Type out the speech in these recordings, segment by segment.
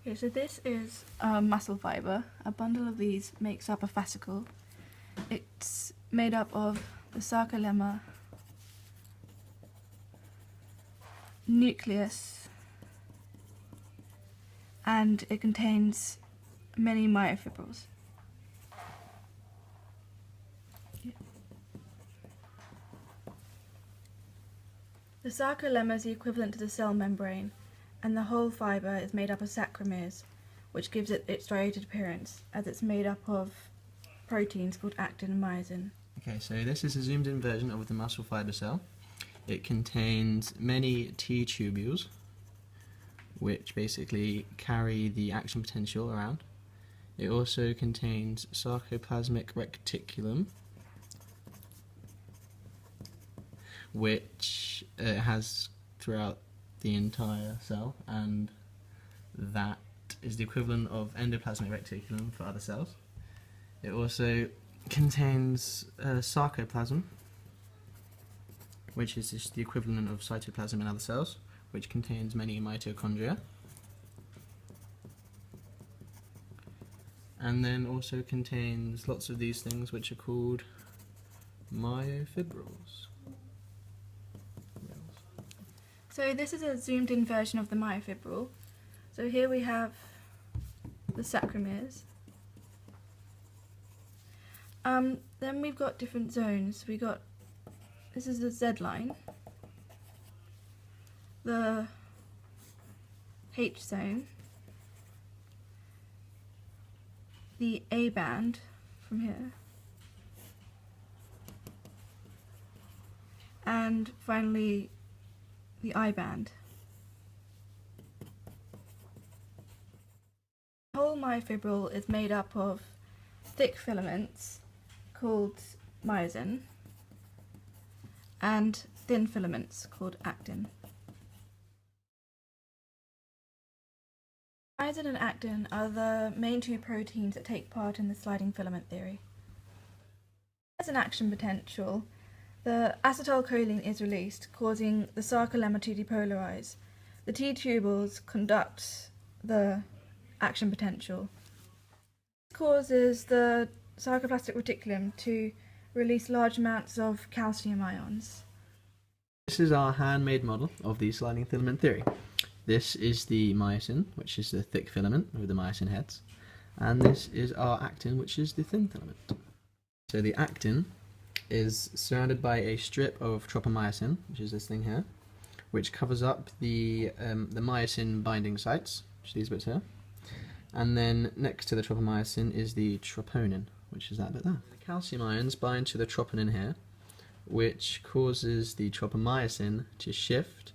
Okay, so this is a muscle fibre. A bundle of these makes up a fascicle. It's made up of the sarcolemma, nucleus, and it contains many myofibrils. The sarcolemma is the equivalent to the cell membrane, and the whole fibre is made up of sarcomeres, which gives it its striated appearance, as it's made up of proteins called actin and myosin. Okay, so this is a zoomed in version of the muscle fibre cell. It contains many T tubules, which basically carry the action potential around. It also contains sarcoplasmic reticulum, which has throughout the entire cell, and that is the equivalent of endoplasmic reticulum for other cells. It also contains sarcoplasm, which is just the equivalent of cytoplasm in other cells, which contains many mitochondria. And then also contains lots of these things which are called myofibrils. So this is a zoomed in version of the myofibril. So here we have the sarcomeres. Then we've got different zones. This is the Z line, the H zone, the A band from here, and finally the I band. The whole myofibril is made up of thick filaments called myosin and thin filaments called actin. Myosin and actin are the main two proteins that take part in the sliding filament theory. As an action potential, the acetylcholine is released, causing the sarcolemma to depolarize. The T tubules conduct the action potential. This causes the sarcoplasmic reticulum to release large amounts of calcium ions. This is our handmade model of the sliding filament theory. This is the myosin, which is the thick filament with the myosin heads, and this is our actin, which is the thin filament. So the actin is surrounded by a strip of tropomyosin, which is this thing here, which covers up the myosin binding sites, which are these bits here, and then next to the tropomyosin is the troponin, which is that bit there. The calcium ions bind to the troponin here, which causes the tropomyosin to shift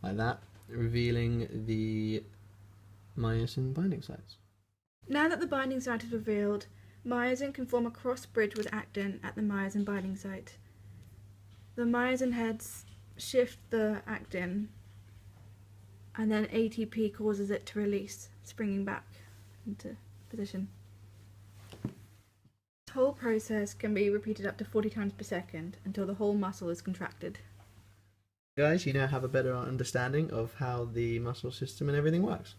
like that, revealing the myosin binding sites. Now that the binding site is revealed, myosin can form a cross bridge with actin at the myosin binding site. The myosin heads shift the actin, and then ATP causes it to release, springing back into position. This whole process can be repeated up to 40 times per second until the whole muscle is contracted. Guys, you now have a better understanding of how the muscle system and everything works.